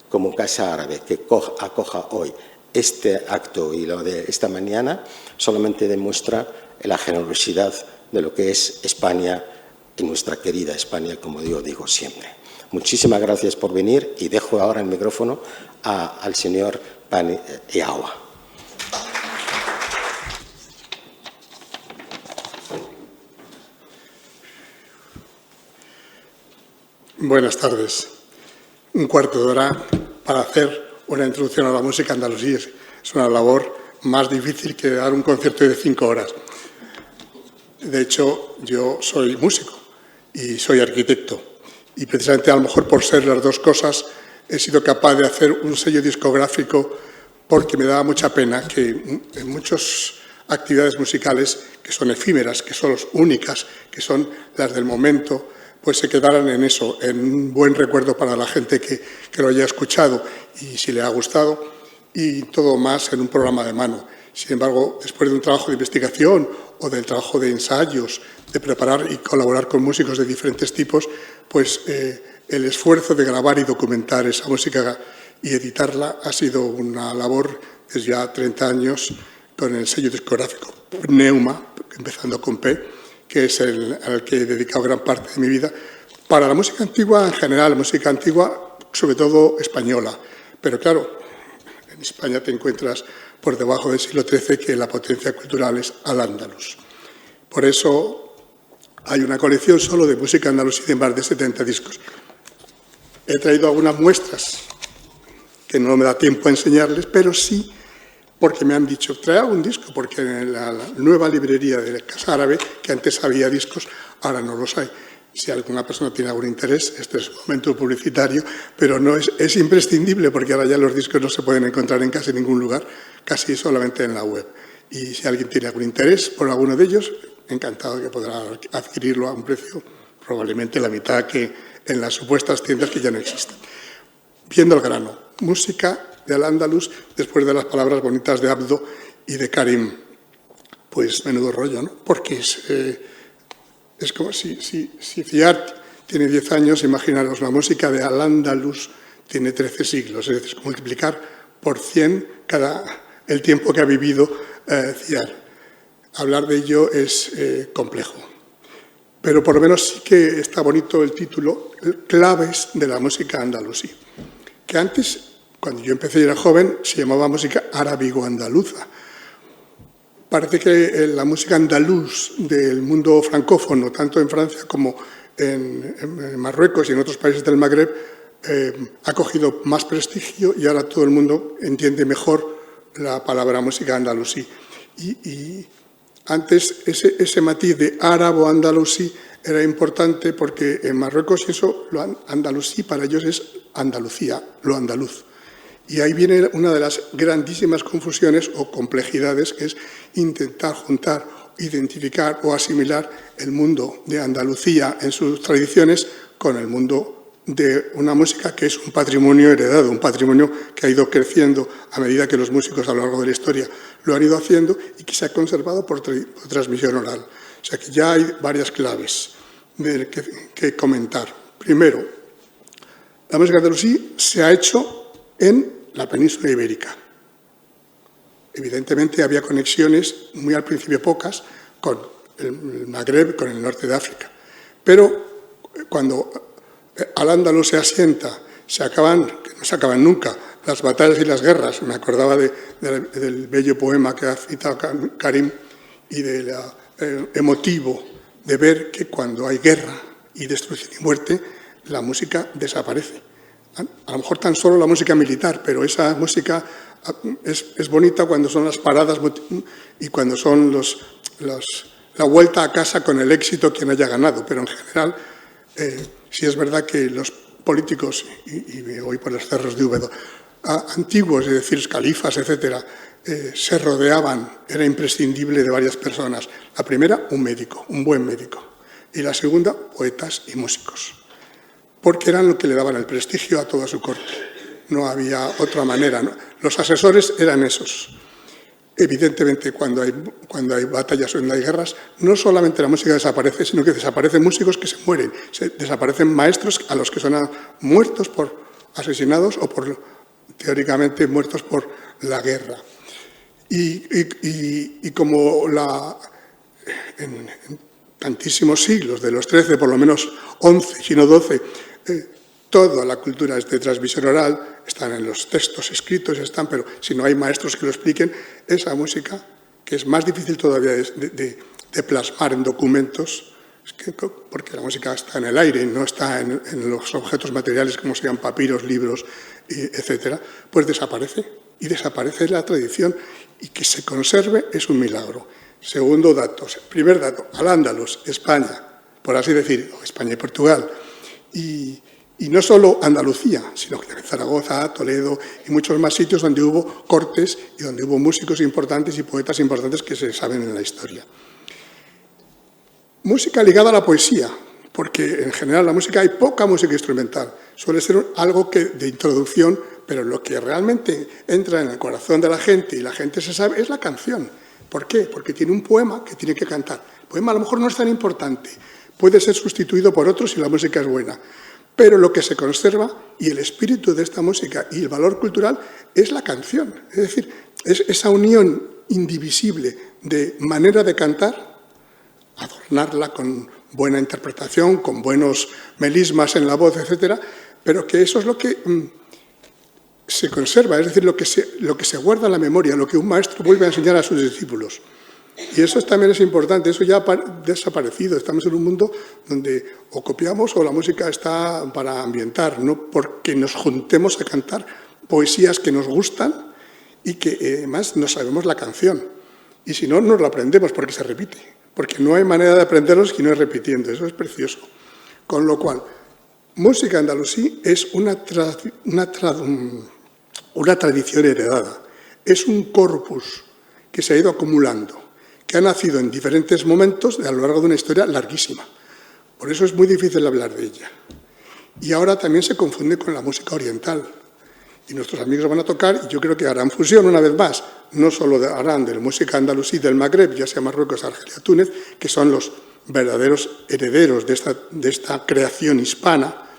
como Casa Árabe, que acoja hoy este acto y lo de esta mañana, solamente demuestra la generosidad de lo que es España y nuestra querida España, como digo siempre. Muchísimas gracias por venir y dejo ahora el micrófono al señor Paniagua. Buenas tardes. Un cuarto de hora para hacer una introducción a la música andalusí es una labor más difícil que dar un concierto de 5 horas. De hecho, yo soy músico y soy arquitecto. Y precisamente a lo mejor por ser las dos cosas he sido capaz de hacer un sello discográfico porque me daba mucha pena que en muchas actividades musicales que son efímeras, que son únicas, que son las del momento, pues se quedaran en eso, en un buen recuerdo para la gente que lo haya escuchado y si le ha gustado, y todo más en un programa de mano. Sin embargo, después de un trabajo de investigación o del trabajo de ensayos, de preparar y colaborar con músicos de diferentes tipos, pues el esfuerzo de grabar y documentar esa música y editarla ha sido una labor desde ya 30 años con el sello discográfico Pneuma, empezando con P, que es al que he dedicado gran parte de mi vida, para la música antigua en general, música antigua sobre todo española. Pero claro, en España te encuentras por debajo del siglo XIII que la potencia cultural es al-Ándalus. Por eso hay una colección solo de música andalusí de más de 70 discos. He traído algunas muestras que no me da tiempo a enseñarles, pero sí porque me han dicho, trae algún disco, porque en la nueva librería de Casa Árabe, que antes había discos, ahora no los hay. Si alguna persona tiene algún interés, este es un momento publicitario, pero no es imprescindible, porque ahora ya los discos no se pueden encontrar en casi ningún lugar, casi solamente en la web. Y si alguien tiene algún interés por alguno de ellos, encantado que podrá adquirirlo a un precio probablemente la mitad que en las supuestas tiendas que ya no existen. Viendo al grano, música de Al-Ándalus después de las palabras bonitas de Abdo y de Karim. Pues menudo rollo, ¿no? Porque es como si Ciart tiene 10 años, imaginaros, la música de Al-Ándalus tiene 13 siglos, es decir, multiplicar por 100 el tiempo que ha vivido Ciart. Hablar de ello es complejo. Pero por lo menos sí que está bonito el título, Claves de la música andalusí, que antes, cuando yo empecé y era joven, se llamaba música arábigo-andaluza. Parece que la música andaluz del mundo francófono, tanto en Francia como en Marruecos y en otros países del Magreb, ha cogido más prestigio y ahora todo el mundo entiende mejor la palabra música andalusí. Y antes ese matiz de árabo-andalusí era importante porque en Marruecos eso, lo andalusí para ellos es Andalucía, lo andaluz. Y ahí viene una de las grandísimas confusiones o complejidades, que es intentar juntar, identificar o asimilar el mundo de Andalucía en sus tradiciones con el mundo de una música que es un patrimonio heredado, un patrimonio que ha ido creciendo a medida que los músicos a lo largo de la historia lo han ido haciendo y que se ha conservado por transmisión oral. O sea que ya hay varias claves que comentar. Primero, la música andalusí se ha hecho en la península ibérica. Evidentemente había conexiones, muy al principio pocas, con el Magreb, con el norte de África. Pero cuando Al-Ándalus se asienta, que no se acaban nunca, las batallas y las guerras, me acordaba del bello poema que ha citado Karim y del emotivo de ver que cuando hay guerra y destrucción y muerte, la música desaparece. A lo mejor tan solo la música militar, pero esa música es bonita cuando son las paradas y cuando son la vuelta a casa con el éxito quien haya ganado. Pero en general, sí es verdad que los políticos, y me voy por los cerros de Úbeda, antiguos, es decir, los califas, etcétera, se rodeaban, era imprescindible de varias personas. La primera, un médico, un buen médico. Y la segunda, poetas y músicos. Porque eran lo que le daban el prestigio a toda su corte. No había otra manera, ¿no? Los asesores eran esos. Evidentemente, cuando hay batallas o cuando hay guerras, no solamente la música desaparece, sino que desaparecen músicos que se mueren, desaparecen maestros a los que son muertos por asesinados o teóricamente muertos por la guerra. Y como en tantísimos siglos, de los 13, por lo menos 11, si no 12, toda la cultura es de transmisión oral, están en los textos escritos, pero si no hay maestros que lo expliquen, esa música, que es más difícil todavía de plasmar en documentos, porque la música está en el aire, no está en los objetos materiales como sean papiros, libros, etcétera, pues desaparece. Y desaparece la tradición, y que se conserve es un milagro. Segundo dato, primer dato, Al-Ándalus, España, por así decir, España y Portugal, y no solo Andalucía, sino que también Zaragoza, Toledo y muchos más sitios donde hubo cortes y donde hubo músicos importantes y poetas importantes que se saben en la historia. Música ligada a la poesía, porque en general la música hay poca música instrumental, suele ser algo de introducción, pero lo que realmente entra en el corazón de la gente y la gente se sabe es la canción. ¿Por qué? Porque tiene un poema que tiene que cantar. El poema a lo mejor no es tan importante, puede ser sustituido por otro si la música es buena, pero lo que se conserva y el espíritu de esta música y el valor cultural es la canción. Es decir, es esa unión indivisible de manera de cantar, adornarla con buena interpretación, con buenos melismas en la voz, etcétera, pero que eso es lo que se conserva, es decir, lo que se guarda en la memoria, lo que un maestro vuelve a enseñar a sus discípulos. Y eso también es importante, eso ya ha desaparecido. Estamos en un mundo donde o copiamos o la música está para ambientar, no porque nos juntemos a cantar poesías que nos gustan y que además no sabemos la canción. Y si no, nos la aprendemos porque se repite, porque no hay manera de aprenderlo si no es repitiendo, eso es precioso. Con lo cual, música andalusí es una tradición heredada, es un corpus que se ha ido acumulando, que ha nacido en diferentes momentos a lo largo de una historia larguísima. Por eso es muy difícil hablar de ella. Y ahora también se confunde con la música oriental. Y nuestros amigos van a tocar, y yo creo que harán fusión una vez más, no solo harán de la música andalusí del Magreb, ya sea Marruecos, Argelia, Túnez, que son los verdaderos herederos de esta creación hispana,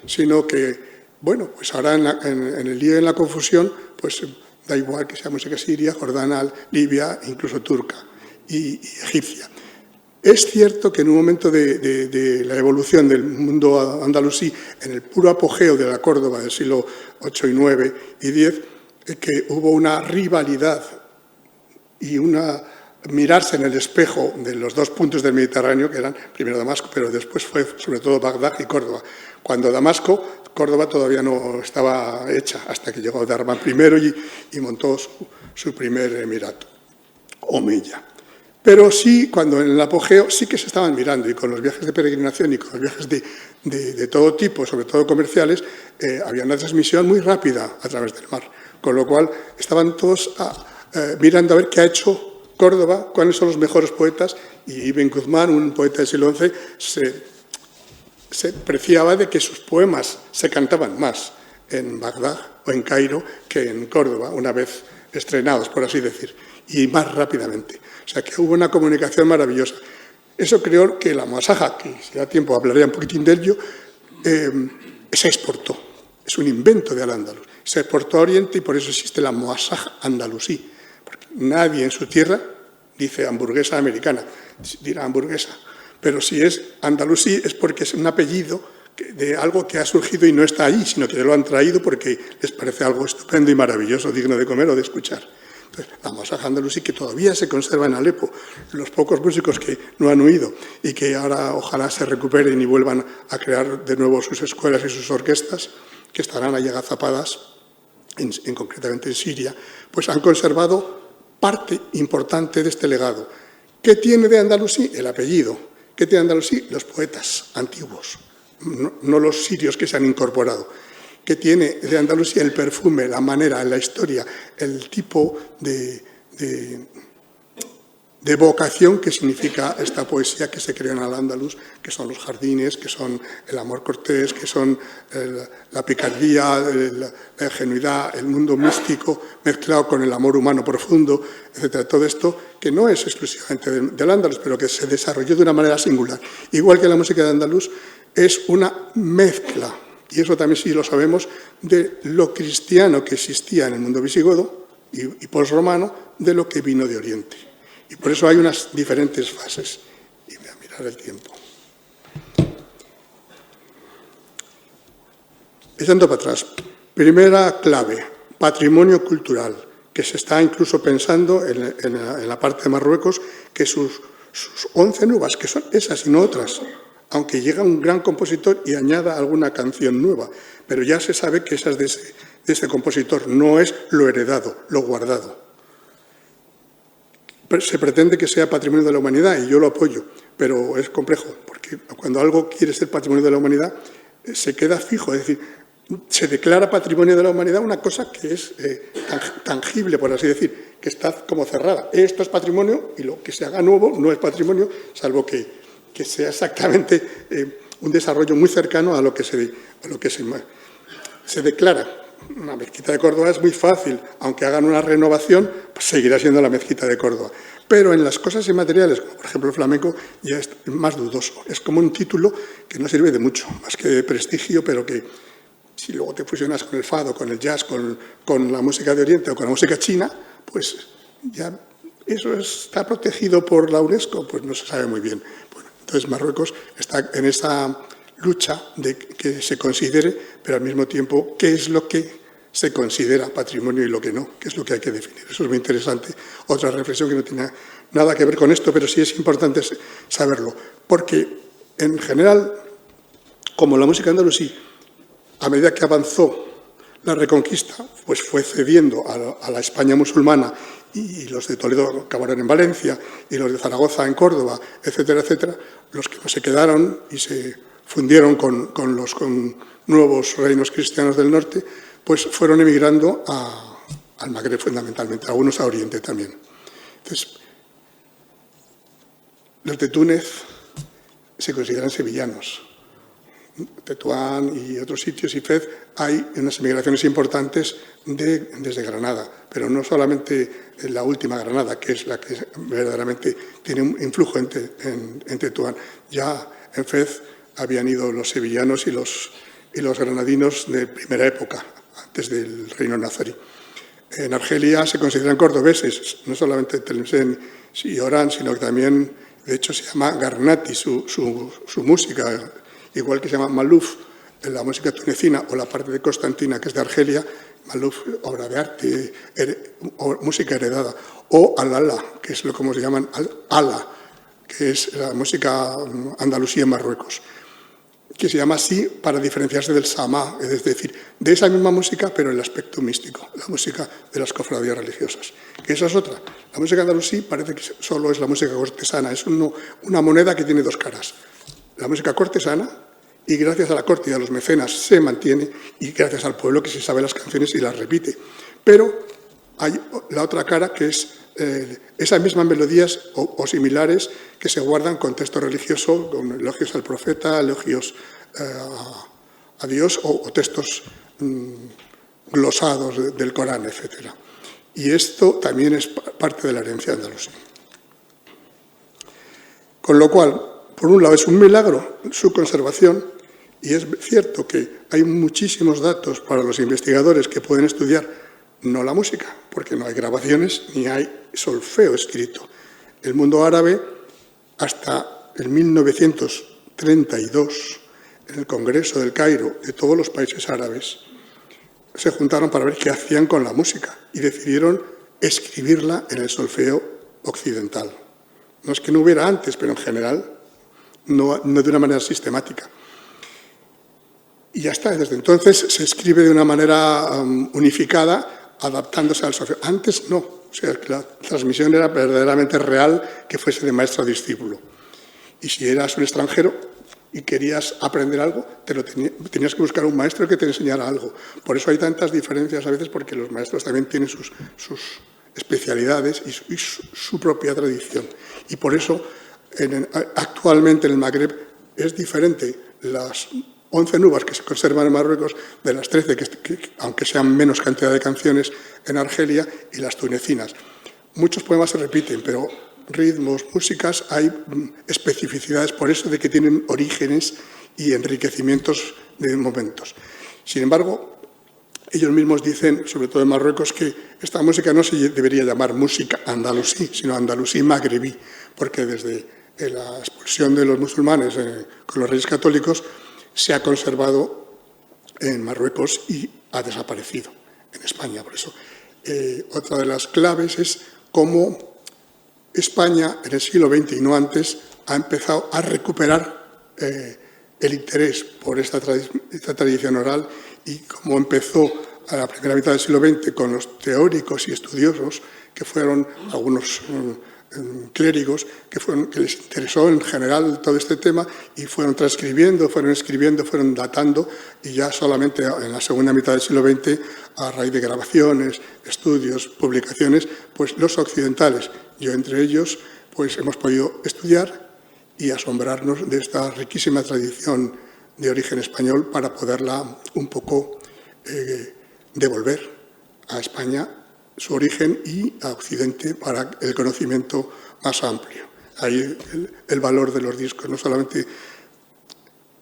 sino que, bueno, pues ahora en el lío y en la confusión, pues da igual que sea música siria, jordana, libia, incluso turca y egipcia. Es cierto que en un momento de la evolución del mundo andalusí, en el puro apogeo de la Córdoba del siglo VIII y IX y X, que hubo una rivalidad y mirarse en el espejo de los dos puntos del Mediterráneo, que eran primero Damasco, pero después fue sobre todo Bagdad y Córdoba. Cuando Córdoba todavía no estaba hecha, hasta que llegó Darman I y montó su primer emirato, Omeya. Pero sí, cuando en el apogeo sí que se estaban mirando, y con los viajes de peregrinación y con los viajes de todo tipo, sobre todo comerciales, había una transmisión muy rápida a través del mar, con lo cual estaban todos mirando a ver qué ha hecho Córdoba, cuáles son los mejores poetas, y Ibn Guzmán, un poeta del siglo XI, se preciaba de que sus poemas se cantaban más en Bagdad o en Cairo que en Córdoba, una vez estrenados, por así decir, y más rápidamente. O sea, que hubo una comunicación maravillosa. Eso creó que la masaja, que si da tiempo hablaría un poquitín de ello, se exportó. Es un invento de Al-Ándalus. Se exportó a Oriente y por eso existe la muasaj andalusí. Porque nadie en su tierra dice hamburguesa americana, dirá hamburguesa. Pero si es andalusí es porque es un apellido de algo que ha surgido y no está allí, sino que lo han traído porque les parece algo estupendo y maravilloso, digno de comer o de escuchar. Entonces, la masaja andalusí, que todavía se conserva en Alepo, los pocos músicos que no han huido y que ahora ojalá se recuperen y vuelvan a crear de nuevo sus escuelas y sus orquestas, que estarán allí agazapadas, concretamente en Siria, pues han conservado parte importante de este legado. ¿Qué tiene de andalusí? El apellido. ¿Qué tiene de andalusí? Los poetas antiguos, no los sirios que se han incorporado. Que tiene de Andalucía el perfume, la manera, la historia, el tipo de vocación que significa esta poesía que se creó en Al-Ándalus, que son los jardines, que son el amor cortés, que son la picardía, la ingenuidad, el mundo místico mezclado con el amor humano profundo, etc. Todo esto que no es exclusivamente del Ándalus, pero que se desarrolló de una manera singular. Igual que la música de Andaluz es una mezcla Y eso también sí lo sabemos de lo cristiano que existía en el mundo visigodo y posromano, de lo que vino de Oriente. Y por eso hay unas diferentes fases. Y voy a mirar el tiempo. Echando para atrás, primera clave, patrimonio cultural, que se está incluso pensando en la parte de Marruecos, que sus 11 nubas, que son esas y no otras, aunque llega un gran compositor y añada alguna canción nueva, pero ya se sabe que esa es de ese compositor, no es lo heredado, lo guardado. Se pretende que sea patrimonio de la humanidad y yo lo apoyo, pero es complejo, porque cuando algo quiere ser patrimonio de la humanidad, se queda fijo, es decir, se declara patrimonio de la humanidad una cosa que es tangible, por así decir, que está como cerrada. Esto es patrimonio y lo que se haga nuevo no es patrimonio, salvo que sea exactamente un desarrollo muy cercano a lo que se declara. Una mezquita de Córdoba es muy fácil, aunque hagan una renovación, pues seguirá siendo la mezquita de Córdoba. Pero en las cosas inmateriales, como por ejemplo el flamenco, ya es más dudoso. Es como un título que no sirve de mucho, más que de prestigio, pero que si luego te fusionas con el fado, con el jazz, con la música de Oriente o con la música china, pues ya eso está protegido por la UNESCO, pues no se sabe muy bien. Bueno, entonces Marruecos está en esa lucha de que se considere, pero al mismo tiempo qué es lo que se considera patrimonio y lo que no, qué es lo que hay que definir. Eso es muy interesante. Otra reflexión que no tiene nada que ver con esto, pero sí es importante saberlo, porque en general, como la música andalusí, a medida que avanzó la Reconquista, pues fue cediendo a la España musulmana y los de Toledo acabaron en Valencia y los de Zaragoza en Córdoba, etcétera, etcétera, los que no se quedaron y se fundieron con los nuevos reinos cristianos del norte, pues fueron emigrando al Magreb fundamentalmente, algunos a Oriente también. Entonces, los de Túnez se consideran sevillanos. Tetuán y otros sitios y Fez hay unas emigraciones importantes desde Granada, pero no solamente la última Granada, que es la que verdaderamente tiene un influjo en Tetuán. Ya en Fez habían ido los sevillanos y los granadinos de primera época, antes del reino nazarí. En Argelia se consideran cordobeses, no solamente Tlemcen y Orán, sino que también, de hecho, se llama Garnati, su música, igual que se llama Malouf, en la música tunecina, o la parte de Constantina, que es de Argelia, Malouf, obra de arte, música heredada, o Al-Ala, que es lo como se llaman Ala, que es la música andalusí en Marruecos, que se llama así para diferenciarse del Samá, es decir, de esa misma música, pero el aspecto místico, la música de las cofradías religiosas. Que esa es otra. La música andalusí parece que solo es la música cortesana, es una moneda que tiene dos caras. La música cortesana, y gracias a la corte y a los mecenas se mantiene, y gracias al pueblo que se sabe las canciones y las repite. Pero hay la otra cara que es esas mismas melodías o similares que se guardan con texto religioso, con elogios al profeta, elogios a Dios o textos glosados del Corán, etc. Y esto también es parte de la herencia andalusí. Con lo cual, por un lado, es un milagro su conservación, y es cierto que hay muchísimos datos para los investigadores que pueden estudiar no la música, porque no hay grabaciones ni hay solfeo escrito. El mundo árabe, hasta el 1932, en el Congreso del Cairo de todos los países árabes, se juntaron para ver qué hacían con la música y decidieron escribirla en el solfeo occidental. No es que no hubiera antes, pero en general no de una manera sistemática. Y ya está, desde entonces se escribe de una manera unificada, adaptándose al solfeo. Antes no, o sea, la transmisión era verdaderamente real, que fuese de maestro a discípulo. Y si eras un extranjero y querías aprender algo, tenías que buscar un maestro que te enseñara algo. Por eso hay tantas diferencias a veces, porque los maestros también tienen sus especialidades y su propia tradición. Y por eso actualmente en el Magreb es diferente las 11 nubas que se conservan en Marruecos de las 13, que aunque sean menos cantidad de canciones, en Argelia, y las tunecinas. Muchos poemas se repiten, pero ritmos, músicas, hay especificidades por eso de que tienen orígenes y enriquecimientos de momentos. Sin embargo, ellos mismos dicen, sobre todo en Marruecos, que esta música no se debería llamar música andalusí, sino andalusí magrebí, porque desde la expulsión de los musulmanes con los reyes católicos se ha conservado en Marruecos y ha desaparecido en España. Por eso, otra de las claves es cómo España en el siglo XX y no antes ha empezado a recuperar el interés por esta tradición oral y cómo empezó a la primera mitad del siglo XX con los teóricos y estudiosos, que fueron algunos clérigos que les interesó en general todo este tema y fueron transcribiendo, fueron escribiendo, fueron datando, y ya solamente en la segunda mitad del siglo XX, a raíz de grabaciones, estudios, publicaciones, pues los occidentales, yo entre ellos, pues hemos podido estudiar y asombrarnos de esta riquísima tradición de origen español para poderla un poco devolver a España su origen y a Occidente para el conocimiento más amplio. Ahí el valor de los discos, no solamente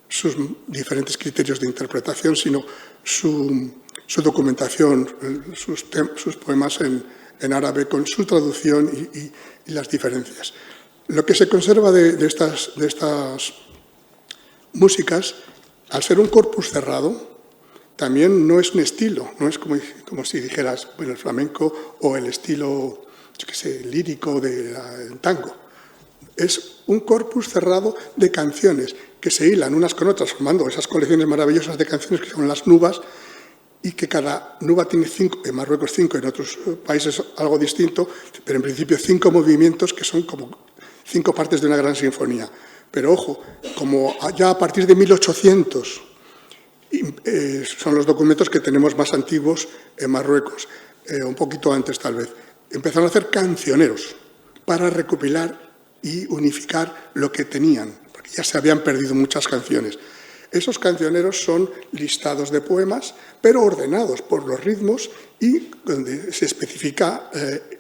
sus diferentes criterios de interpretación, sino su documentación, sus poemas en árabe con su traducción y las diferencias. Lo que se conserva de estas músicas, al ser un corpus cerrado, también no es un estilo, no es como si dijeras, bueno, el flamenco o el estilo, yo qué sé, lírico del tango. Es un corpus cerrado de canciones que se hilan unas con otras, formando esas colecciones maravillosas de canciones que son las nubas, y que cada nuba tiene 5, en Marruecos 5, en otros países algo distinto, pero en principio 5 movimientos que son como 5 partes de una gran sinfonía. Pero ojo, como ya a partir de 1800 son los documentos que tenemos más antiguos en Marruecos, un poquito antes tal vez, empezaron a hacer cancioneros para recopilar y unificar lo que tenían, porque ya se habían perdido muchas canciones. Esos cancioneros son listados de poemas, pero ordenados por los ritmos y donde se especifica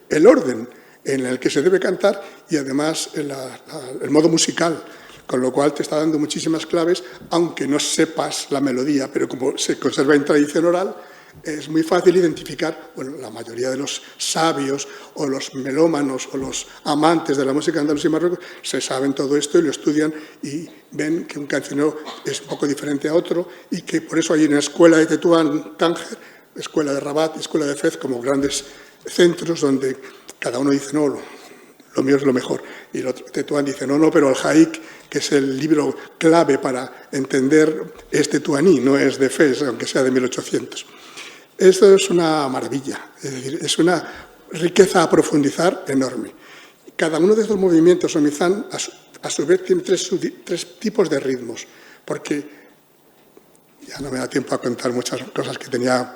el orden en el que se debe cantar y además el modo musical, con lo cual te está dando muchísimas claves, aunque no sepas la melodía, pero como se conserva en tradición oral, es muy fácil identificar, bueno, la mayoría de los sabios o los melómanos o los amantes de la música andalusí y Marruecos se saben todo esto y lo estudian y ven que un cancionero es un poco diferente a otro y que por eso hay una escuela de Tetuán, Tánger, escuela de Rabat, escuela de Fez, como grandes centros donde cada uno dice, no, lo mío es lo mejor. Y el otro, Tetuán, dice, no, pero el Haik, que es el libro clave para entender, es tetuaní, no es de Fez, aunque sea de 1800. Esto es una maravilla, es decir, es una riqueza a profundizar enorme. Cada uno de estos movimientos o mizán, a su vez, tiene tres tipos de ritmos, porque ya no me da tiempo a contar muchas cosas que tenía.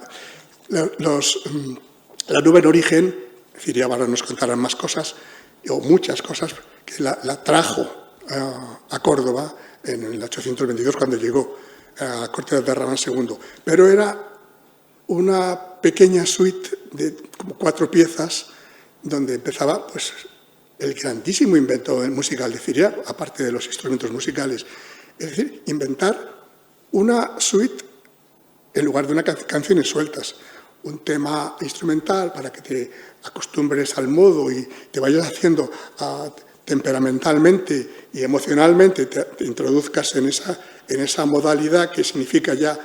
La nube en origen, es decir, ya ahora nos contarán más cosas, o muchas cosas, que la trajo a Córdoba en el 822 cuando llegó a la corte de Ramán II, pero era una pequeña suite de como 4 piezas donde empezaba pues, el grandísimo invento musical de Ciriar, aparte de los instrumentos musicales. Es decir, inventar una suite en lugar de canciones sueltas, un tema instrumental para que te acostumbres al modo y te vayas haciendo temperamentalmente y emocionalmente, te introduzcas en esa modalidad que significa ya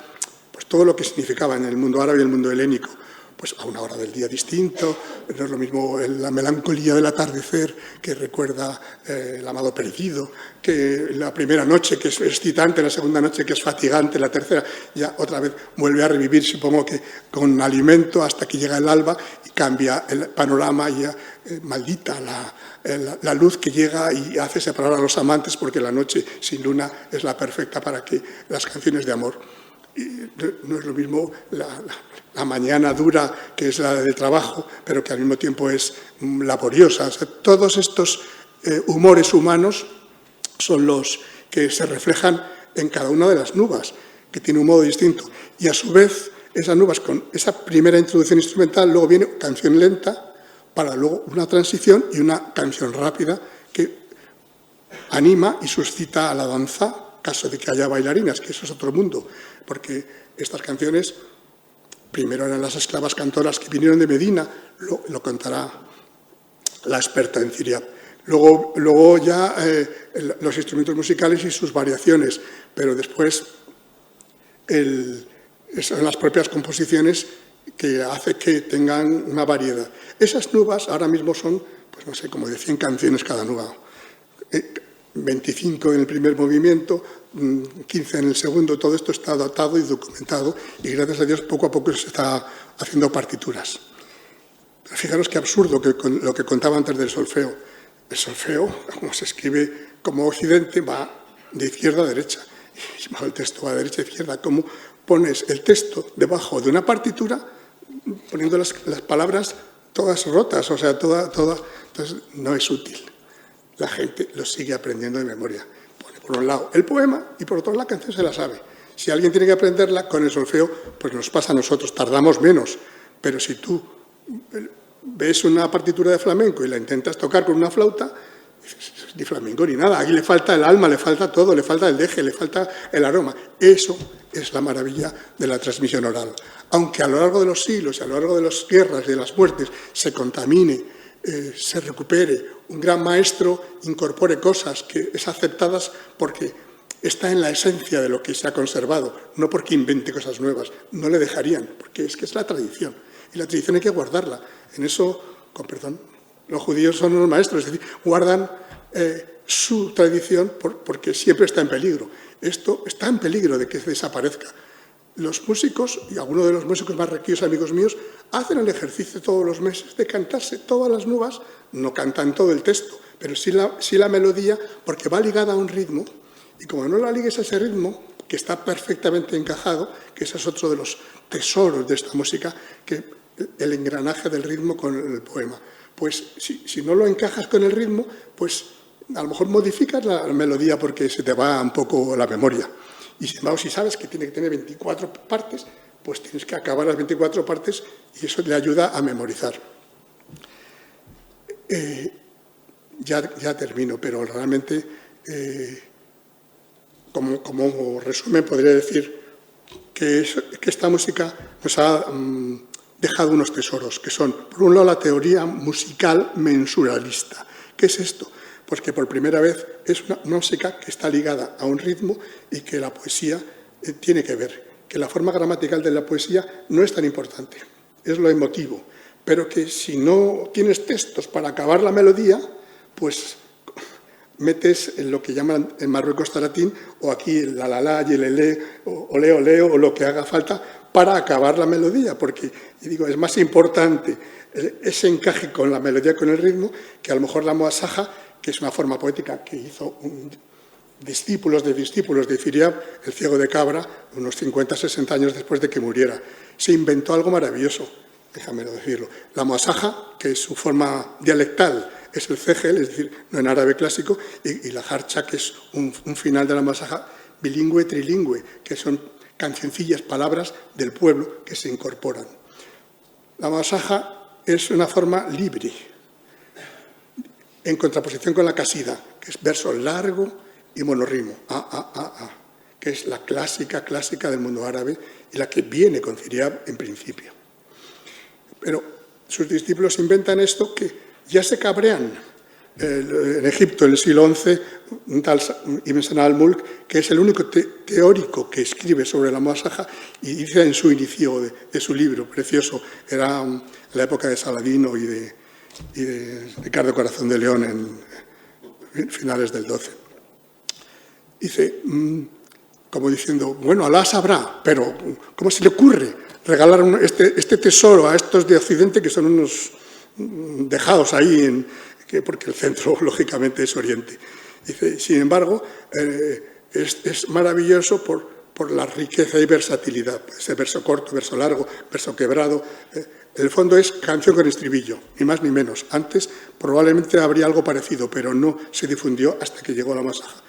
pues todo lo que significaba en el mundo árabe y el mundo helénico, pues a una hora del día distinto, no es lo mismo la melancolía del atardecer que recuerda el amado perdido, que la primera noche que es excitante, la segunda noche que es fatigante, la tercera ya otra vez vuelve a revivir, supongo que con alimento hasta que llega el alba y cambia el panorama y ya maldita la luz que llega y hace separar a los amantes porque la noche sin luna es la perfecta para que las canciones de amor. Y no es lo mismo la mañana dura, que es la del trabajo, pero que al mismo tiempo es laboriosa. O sea, todos estos humores humanos son los que se reflejan en cada una de las nubas, que tiene un modo distinto. Y a su vez, esas nubas, con esa primera introducción instrumental, luego viene canción lenta, para luego una transición y una canción rápida que anima y suscita a la danza caso de que haya bailarinas, que eso es otro mundo, porque estas canciones primero eran las esclavas cantoras que vinieron de Medina, lo contará la experta en Ciriab. Luego ya los instrumentos musicales y sus variaciones, pero después son las propias composiciones que hace que tengan una variedad. Esas nubas ahora mismo son, pues no sé, como de 100 canciones cada nuba. 25 en el primer movimiento, 15 en el segundo, todo esto está datado y documentado y gracias a Dios poco a poco se está haciendo partituras. Pero fijaros qué absurdo lo que contaba antes del solfeo. El solfeo, como se escribe como occidente, va de izquierda a derecha. Y el texto va de derecha a izquierda. ¿Cómo pones el texto debajo de una partitura poniendo las palabras todas rotas? O sea, entonces no es útil. La gente lo sigue aprendiendo de memoria. Pone por un lado el poema y por otro la canción se la sabe. Si alguien tiene que aprenderla con el solfeo, pues nos pasa a nosotros, tardamos menos. Pero si tú ves una partitura de flamenco y la intentas tocar con una flauta, ni flamenco ni nada. Aquí le falta el alma, le falta todo, le falta el deje, le falta el aroma. Eso es la maravilla de la transmisión oral. Aunque a lo largo de los siglos, a lo largo de las guerras y de las muertes, se contamine, se recupere, un gran maestro incorpore cosas que es aceptadas porque está en la esencia de lo que se ha conservado, no porque invente cosas nuevas. No le dejarían, porque es que es la tradición. Y la tradición hay que guardarla. En eso, con perdón, los judíos son unos maestros, es decir, guardan su tradición porque siempre está en peligro. Esto está en peligro de que desaparezca. Los músicos, y algunos de los músicos más requeridos, amigos míos, hacen el ejercicio todos los meses de cantarse todas las nubas, no cantan todo el texto, pero sí la melodía, porque va ligada a un ritmo, y como no la ligues a ese ritmo, que está perfectamente encajado, que ese es otro de los tesoros de esta música, que el engranaje del ritmo con el poema. Pues si no lo encajas con el ritmo, pues a lo mejor modificas la melodía porque se te va un poco la memoria. Y sin embargo, si sabes que tiene que tener 24 partes, pues tienes que acabar las 24 partes y eso le ayuda a memorizar. Ya termino, pero realmente, como resumen, podría decir que esta música nos ha dejado unos tesoros, que son, por un lado, la teoría musical mensuralista. ¿Qué es esto? Pues que por primera vez es una música que está ligada a un ritmo y que la poesía tiene que ver, que la forma gramatical de la poesía no es tan importante, es lo emotivo, pero que si no tienes textos para acabar la melodía, pues metes en lo que llaman en Marruecos taratín, o aquí el la, y el elé, o olé, o lo que haga falta para acabar la melodía, porque digo, es más importante ese encaje con la melodía, con el ritmo, que a lo mejor la muasaja, que es una forma poética que hizo discípulos de Ciriab, el ciego de Cabra, unos 50-60 años después de que muriera. Se inventó algo maravilloso, déjamelo decirlo. La muasaja, que es su forma dialectal, es el cegel, es decir, no en árabe clásico, y la jarcha, que es un final de la muasaja bilingüe, trilingüe, que son cancioncillas, palabras del pueblo que se incorporan. La muasaja es una forma libre, en contraposición con la casida, que es verso largo y monorrimo, que es la clásica del mundo árabe y la que viene con Ciriab en principio. Pero sus discípulos inventan esto que ya se cabrean. En Egipto, en el siglo XI, un tal Ibn Sina al-Mulk, que es el único teórico que escribe sobre la muasaja, y dice en su inicio de su libro, precioso, era en la época de Saladino y de Ricardo Corazón de León en finales del XII. Dice, como diciendo, bueno, Alá sabrá, pero ¿cómo se le ocurre regalar este tesoro a estos de Occidente que son unos dejados ahí, porque el centro, lógicamente, es Oriente? Dice, sin embargo, es maravilloso por la riqueza y versatilidad. Ese verso corto, verso largo, verso quebrado. El fondo es canción con estribillo, ni más ni menos. Antes probablemente habría algo parecido, pero no se difundió hasta que llegó la muasaja.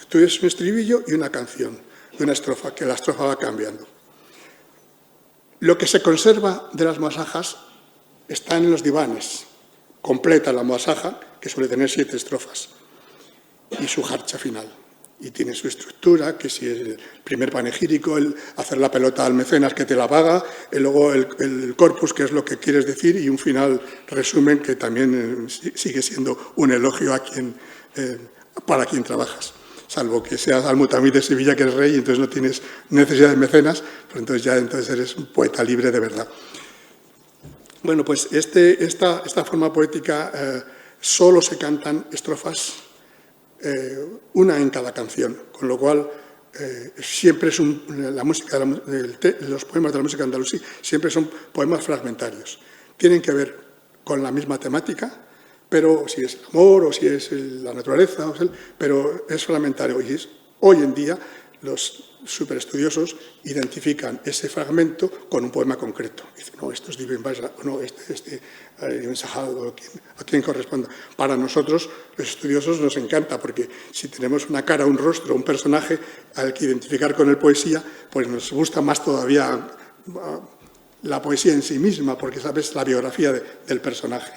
Tú es un estribillo y una canción, y una estrofa, que la estrofa va cambiando. Lo que se conserva de las muasajas está en los divanes. Completa la muasaja, que suele tener 7 estrofas, y su jarcha final. y tiene su estructura, que si es el primer panegírico, el hacer la pelota al mecenas que te la paga, y luego el corpus, que es lo que quieres decir, y un final resumen que también sigue siendo un elogio para quien trabajas. Salvo que seas Al-Mutamid de Sevilla, que es rey, y entonces no tienes necesidad de mecenas, pero entonces ya eres un poeta libre de verdad. Bueno, pues esta forma poética solo se cantan estrofas, una en cada canción, con lo cual siempre es la música los poemas de la música andalusí siempre son poemas fragmentarios. Tienen que ver con la misma temática, pero si es el amor o si es la naturaleza, pero es fragmentario. Y hoy en día los superestudiosos identifican ese fragmento con un poema concreto. Dicen, no, esto es Ibn Bajra, no, Ibn Sahal, o a quien corresponda. Para nosotros, los estudiosos, nos encanta, porque si tenemos una cara, un rostro, un personaje al que identificar con el poesía, pues nos gusta más todavía la poesía en sí misma, porque sabes la biografía del personaje.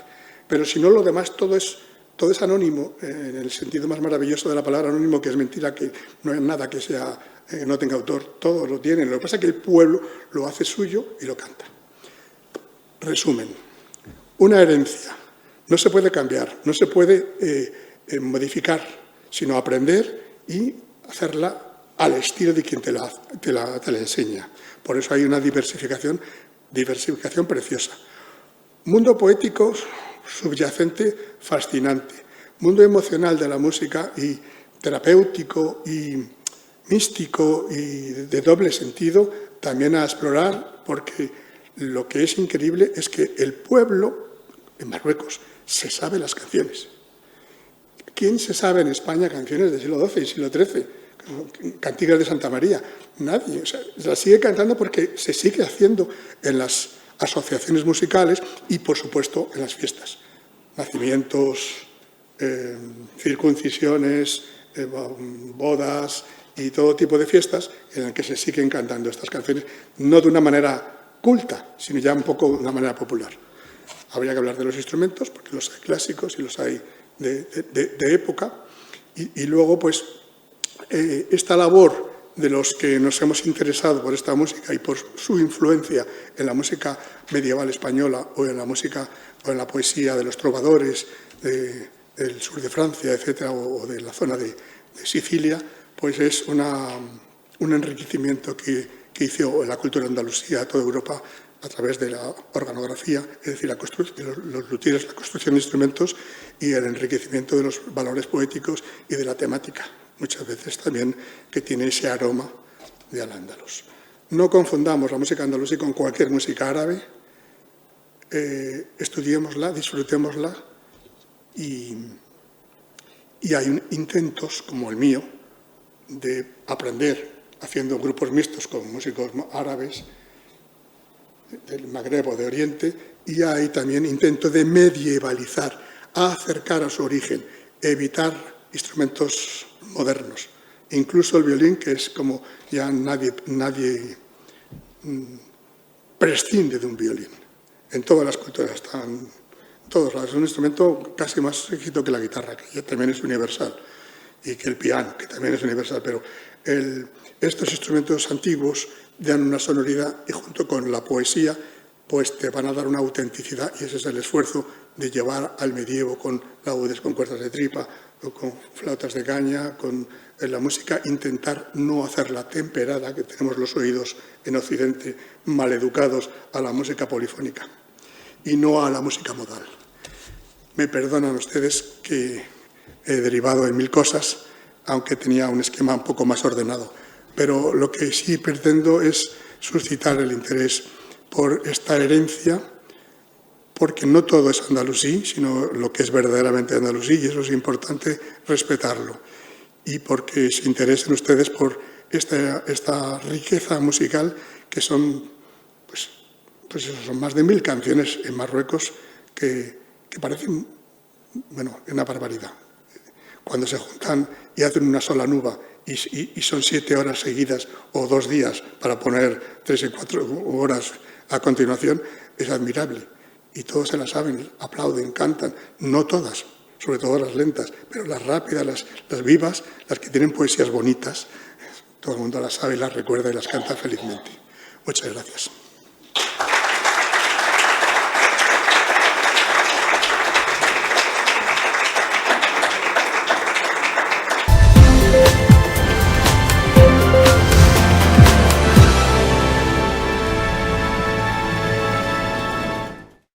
Pero si no, lo demás todo es anónimo, en el sentido más maravilloso de la palabra anónimo, que es mentira, que no hay nada que no tenga autor, todo lo tiene. Lo que pasa es que el pueblo lo hace suyo y lo canta. Resumen, una herencia no se puede cambiar, no se puede modificar, sino aprender y hacerla al estilo de quien te la enseña. Por eso hay una diversificación preciosa. Mundo poético subyacente fascinante, mundo emocional de la música y terapéutico y místico y de doble sentido también a explorar, porque lo que es increíble es que el pueblo en Marruecos se sabe las canciones. ¿Quién se sabe en España canciones del siglo XII y siglo XIII? Cantigas de Santa María. Nadie. O sea, las sigue cantando porque se sigue haciendo en las asociaciones musicales y, por supuesto, en las fiestas. Nacimientos, circuncisiones, bodas y todo tipo de fiestas en las que se siguen cantando estas canciones, no de una manera culta, sino ya un poco de una manera popular. Habría que hablar de los instrumentos, porque los hay clásicos y los hay de época, y luego, pues, esta labor de los que nos hemos interesado por esta música y por su influencia en la música medieval española o en la música o en la poesía de los trovadores del sur de Francia, etcétera, o de la zona de Sicilia, pues es un enriquecimiento que hizo la cultura andalusía a toda Europa a través de la organografía, es decir, los luthieres, la construcción de instrumentos y el enriquecimiento de los valores poéticos y de la temática, muchas veces también que tiene ese aroma de al-Ándalus. No confundamos la música andalusí con cualquier música árabe, estudiémosla, disfrutémosla y hay intentos, como el mío, de aprender haciendo grupos mixtos con músicos árabes del Magreb o de Oriente, y hay también intento de medievalizar, acercar a su origen, evitar instrumentos modernos. Incluso el violín, que es como ya nadie prescinde de un violín. En todas las culturas están, todos lados. Es un instrumento casi más rígido que la guitarra, que ya también es universal, y que el piano, que también es universal, pero estos instrumentos antiguos dan una sonoridad y junto con la poesía pues te van a dar una autenticidad, y ese es el esfuerzo de llevar al medievo con laudes, con cuerdas de tripa, o con flautas de caña, con la música, intentar no hacerla temperada, que tenemos los oídos en Occidente maleducados a la música polifónica y no a la música modal. Me perdonan ustedes que he derivado en mil cosas, aunque tenía un esquema un poco más ordenado, pero lo que sí pretendo es suscitar el interés por esta herencia, porque no todo es andalusí, sino lo que es verdaderamente andalusí, y eso es importante respetarlo. Y porque se interesen ustedes por esta riqueza musical, que son, pues son más de 1000 canciones en Marruecos que parecen, bueno, una barbaridad. Cuando se juntan y hacen una sola nuba y son 7 horas seguidas o 2 días para poner 3 y 4 horas a continuación, es admirable. Y todos se la saben, aplauden, cantan, no todas, sobre todo las lentas, pero las rápidas, las vivas, las que tienen poesías bonitas, todo el mundo las sabe, las recuerda y las canta felizmente. Muchas gracias.